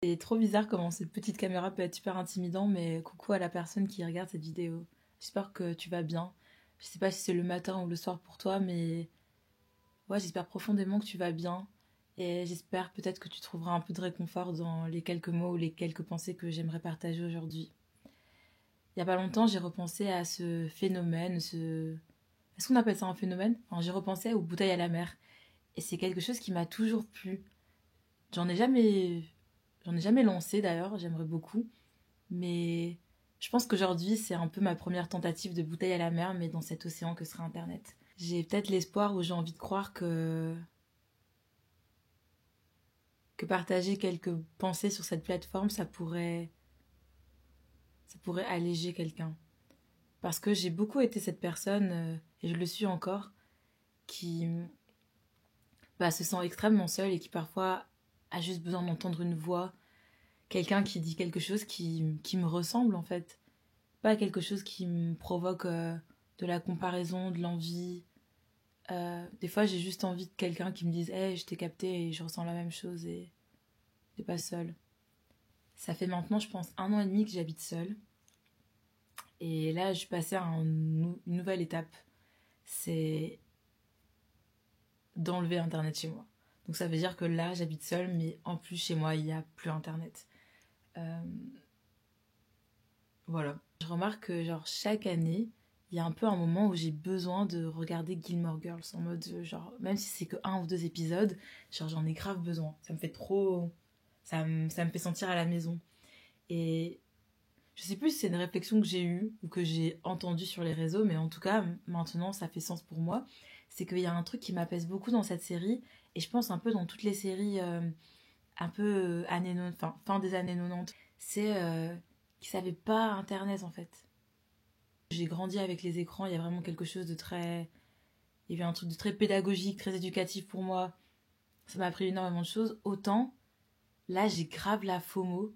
C'est trop bizarre comment cette petite caméra peut être super intimidant, mais coucou à la personne qui regarde cette vidéo. J'espère que tu vas bien. Je sais pas si c'est le matin ou le soir pour toi, mais ouais, j'espère profondément que tu vas bien. Et j'espère peut-être que tu trouveras un peu de réconfort dans les quelques mots ou les quelques pensées que j'aimerais partager aujourd'hui. Il y a pas longtemps, j'ai repensé à ce phénomène, Est-ce qu'on appelle ça un phénomène? Enfin, j'ai repensé aux bouteilles à la mer. Et c'est quelque chose qui m'a toujours plu. J'en ai jamais... J'en ai jamais lancé d'ailleurs, j'aimerais beaucoup. Mais je pense qu'aujourd'hui, c'est un peu ma première tentative de bouteille à la mer, mais dans cet océan que sera Internet. J'ai peut-être l'espoir ou j'ai envie de croire que partager quelques pensées sur cette plateforme, ça pourrait alléger quelqu'un. Parce que j'ai beaucoup été cette personne, et je le suis encore, qui se sent extrêmement seule et qui parfois a juste besoin d'entendre une voix, quelqu'un qui dit quelque chose qui me ressemble en fait. Pas quelque chose qui me provoque de la comparaison, de l'envie. Des fois, j'ai juste envie de quelqu'un qui me dise Hey, je t'ai capté et je ressens la même chose et t'es pas seule. Ça fait maintenant, je pense, 1 an et demi que j'habite seule. Et là, je suis passée à une nouvelle étape. C'est d'enlever Internet chez moi. Donc ça veut dire que là, j'habite seule, mais en plus, chez moi, il n'y a plus Internet. Euh, voilà. Je remarque que genre chaque année, il y a un peu un moment où j'ai besoin de regarder Gilmore Girls en mode genre même si c'est que 1 ou 2 épisodes, genre j'en ai grave besoin. Ça me fait trop ça me fait sentir à la maison. Et je sais plus si c'est une réflexion que j'ai eue ou que j'ai entendue sur les réseaux, mais en tout cas maintenant ça fait sens pour moi. C'est qu'il y a un truc qui m'apaise beaucoup dans cette série et je pense un peu dans toutes les séries un peu fin des années 90. C'est qu'ils n'avaient pas Internet en fait. J'ai grandi avec les écrans, il y a vraiment quelque chose de très... Il y avait un truc de très pédagogique, très éducatif pour moi. Ça m'a appris énormément de choses. Autant, là, j'ai grave la FOMO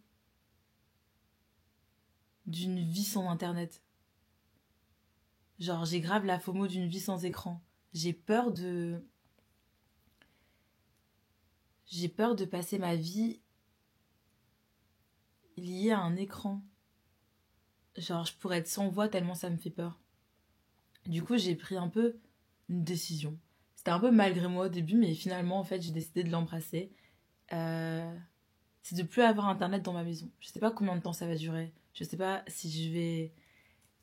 d'une vie sans Internet. Genre, j'ai grave la FOMO d'une vie sans écran. J'ai peur de... J'ai peur de passer ma vie liée à un écran. Genre, je pourrais être sans voix tellement ça me fait peur. Du coup, j'ai pris un peu une décision. C'était un peu malgré moi au début, mais finalement, en fait, j'ai décidé de l'embrasser. C'est de plus avoir Internet dans ma maison. Je sais pas combien de temps ça va durer. Je sais pas si je vais...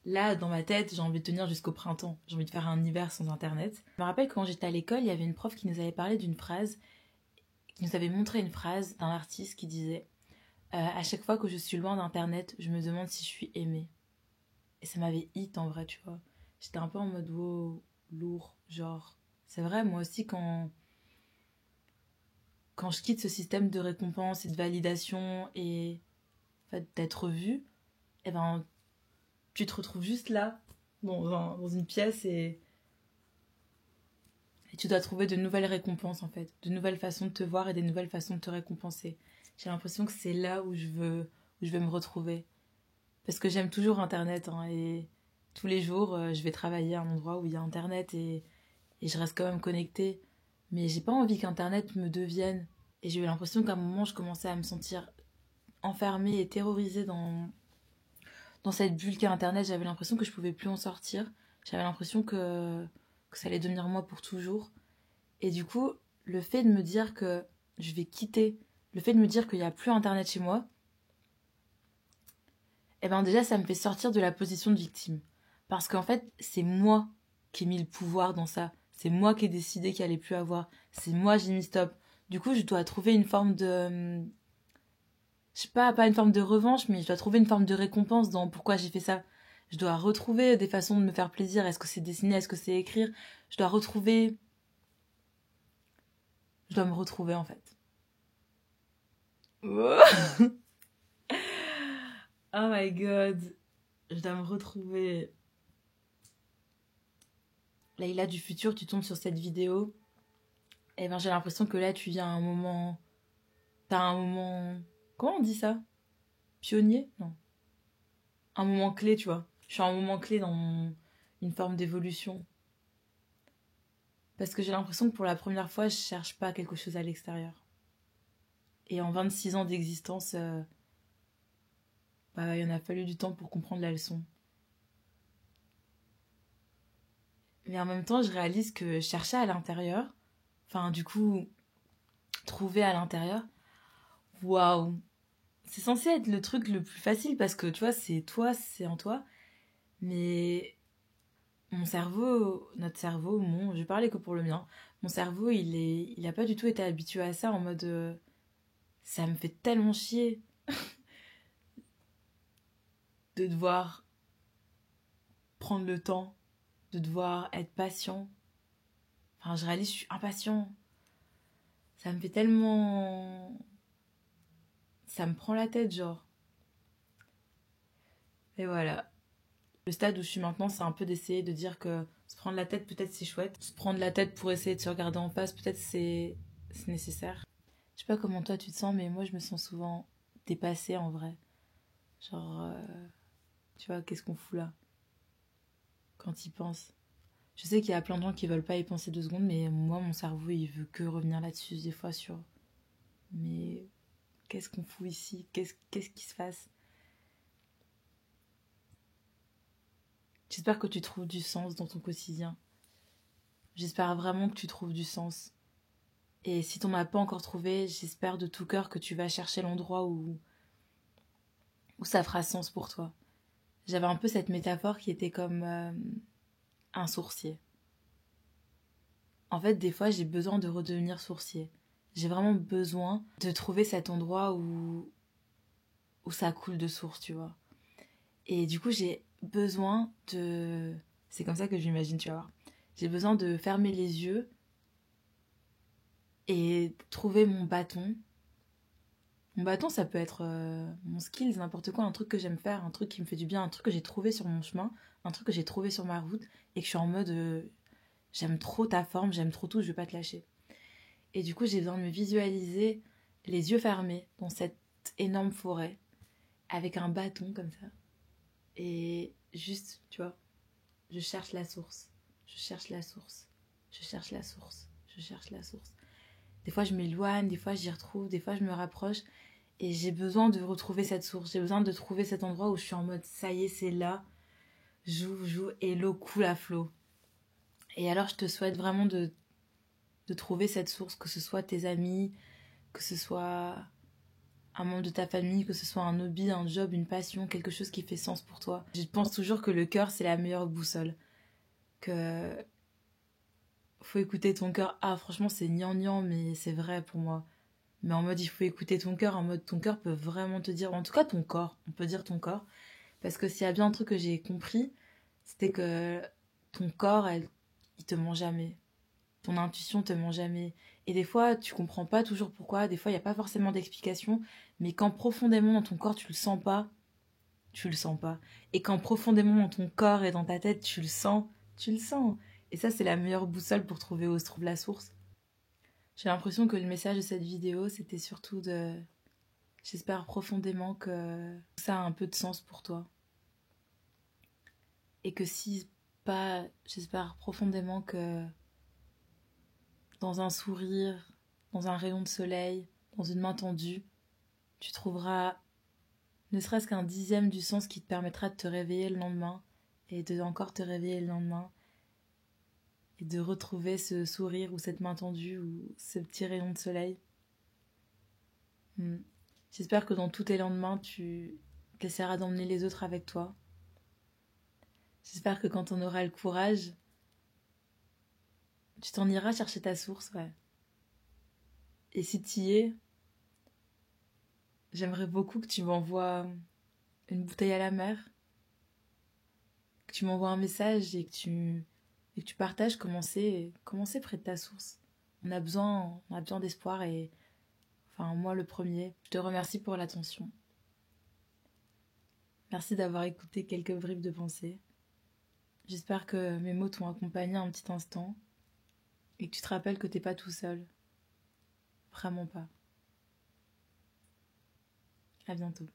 Là, dans ma tête, j'ai envie de tenir jusqu'au printemps. J'ai envie de faire un hiver sans Internet. Je me rappelle quand j'étais à l'école, il y avait une prof qui nous avait parlé d'une phrase, qui nous avait montré une phrase d'un artiste qui disait à chaque fois que je suis loin d'Internet, je me demande si je suis aimée. Et ça m'avait hit en vrai, tu vois. J'étais un peu en mode wow, lourd, genre... C'est vrai, moi aussi, quand je quitte ce système de récompense et de validation et en fait, d'être vue, eh ben, tu te retrouves juste là, dans une pièce, et tu dois trouver de nouvelles récompenses, en fait. De nouvelles façons de te voir et des nouvelles façons de te récompenser. J'ai l'impression que c'est là où je veux me retrouver. Parce que j'aime toujours Internet, hein, et tous les jours, je vais travailler à un endroit où il y a Internet et je reste quand même connectée. Mais j'ai pas envie qu'Internet me devienne. Et j'ai eu l'impression qu'à un moment, je commençais à me sentir enfermée et terrorisée dans cette bulle qu'est Internet. J'avais l'impression que je pouvais plus en sortir. J'avais l'impression que ça allait devenir moi pour toujours. Et du coup, le fait de me dire que je vais quitter, le fait de me dire qu'il n'y a plus Internet chez moi, eh ben déjà, ça me fait sortir de la position de victime. Parce qu'en fait, c'est moi qui ai mis le pouvoir dans ça. C'est moi qui ai décidé qu'il allait plus avoir. C'est moi, j'ai mis stop. Du coup, je dois trouver une forme de... Je sais pas une forme de revanche, mais je dois trouver une forme de récompense dans pourquoi j'ai fait ça. Je dois retrouver des façons de me faire plaisir. Est-ce que c'est dessiner? Est-ce que c'est écrire? Je dois retrouver... Je dois me retrouver, en fait. Oh my god. Je dois me retrouver. Leïla du futur, tu tombes sur cette vidéo. Et ben j'ai l'impression que là, tu viens à un moment... T'as un moment... Comment on dit ça? Pionnier? Non. Un moment clé, tu vois. Je suis à un moment clé dans une forme d'évolution. Parce que j'ai l'impression que pour la première fois, je cherche pas quelque chose à l'extérieur. Et en 26 ans d'existence, bah, il en a fallu du temps pour comprendre la leçon. Mais en même temps, je réalise que chercher à l'intérieur, enfin, du coup, trouver à l'intérieur, waouh! C'est censé être le truc le plus facile parce que, tu vois, c'est toi, c'est en toi. Mais mon cerveau, notre cerveau, je vais parler que pour le mien. Mon cerveau, il a pas du tout été habitué à ça en mode, ça me fait tellement chier de devoir prendre le temps, de devoir être patient. Enfin, je réalise, je suis impatient. Ça me fait tellement... Ça me prend la tête, genre. Et voilà. Le stade où je suis maintenant, c'est un peu d'essayer de dire que se prendre la tête, peut-être c'est chouette. Se prendre la tête pour essayer de se regarder en face, peut-être c'est nécessaire. Je sais pas comment toi tu te sens, mais moi je me sens souvent dépassée en vrai. Genre, tu vois, qu'est-ce qu'on fout là quand il pense. Je sais qu'il y a plein de gens qui veulent pas y penser 2 secondes, mais moi mon cerveau il veut que revenir là-dessus des fois sur. Mais qu'est-ce qu'on fout ici? Qu'est-ce qui se passe? J'espère que tu trouves du sens dans ton quotidien. J'espère vraiment que tu trouves du sens. Et si t'en as pas encore trouvé, j'espère de tout cœur que tu vas chercher l'endroit où ça fera sens pour toi. J'avais un peu cette métaphore qui était comme un sourcier. En fait, des fois, j'ai besoin de redevenir sourcier. J'ai vraiment besoin de trouver cet endroit où ça coule de source, tu vois. Et du coup, j'ai besoin de... C'est comme ça que je m'imagine, tu vas voir. J'ai besoin de fermer les yeux et trouver mon bâton. Mon bâton, ça peut être mon skills, n'importe quoi, un truc que j'aime faire, un truc qui me fait du bien, un truc que j'ai trouvé sur mon chemin, un truc que j'ai trouvé sur ma route et que je suis en mode j'aime trop ta forme, j'aime trop tout, je vais pas te lâcher. Et du coup, j'ai besoin de me visualiser les yeux fermés dans cette énorme forêt avec un bâton comme ça. Et juste, tu vois, je cherche la source, je cherche la source, je cherche la source, je cherche la source. Des fois, je m'éloigne, des fois, j'y retrouve, des fois, je me rapproche. Et j'ai besoin de retrouver cette source. J'ai besoin de trouver cet endroit où je suis en mode ça y est, c'est là. J'ouvre, et l'eau coule à flot. Et alors, je te souhaite vraiment de trouver cette source, que ce soit tes amis, que ce soit un membre de ta famille, que ce soit un hobby, un job, une passion, quelque chose qui fait sens pour toi. Je pense toujours que le cœur, c'est la meilleure boussole. Que faut écouter ton cœur. Ah, franchement, c'est gnangnan, mais c'est vrai pour moi. Mais en mode, il faut écouter ton cœur. En mode, ton cœur peut vraiment te dire, en tout cas ton corps, on peut dire ton corps. Parce que s'il y a bien un truc que j'ai compris, c'était que ton corps, il te ment jamais. Ton intuition te ment jamais. Et des fois, tu comprends pas toujours pourquoi. Des fois, il n'y a pas forcément d'explication. Mais quand profondément dans ton corps, tu le sens pas, tu le sens pas. Et quand profondément dans ton corps et dans ta tête, tu le sens, tu le sens. Et ça, c'est la meilleure boussole pour trouver où se trouve la source. J'ai l'impression que le message de cette vidéo, c'était surtout de... J'espère profondément que ça a un peu de sens pour toi. Et que si pas, j'espère profondément que dans un sourire, dans un rayon de soleil, dans une main tendue, tu trouveras ne serait-ce qu'un dixième du sens qui te permettra de te réveiller le lendemain et de encore te réveiller le lendemain et de retrouver ce sourire ou cette main tendue ou ce petit rayon de soleil. J'espère que dans tous tes lendemains, tu essaieras d'emmener les autres avec toi. J'espère que quand on aura le courage, tu t'en iras chercher ta source, ouais. Et si tu y es, j'aimerais beaucoup que tu m'envoies une bouteille à la mer, que tu m'envoies un message et que tu partages comment c'est près de ta source. On a besoin d'espoir et, enfin, moi le premier. Je te remercie pour l'attention. Merci d'avoir écouté quelques bribes de pensée. J'espère que mes mots t'ont accompagné un petit instant et que tu te rappelles que t'es pas tout seul. Vraiment pas. À bientôt.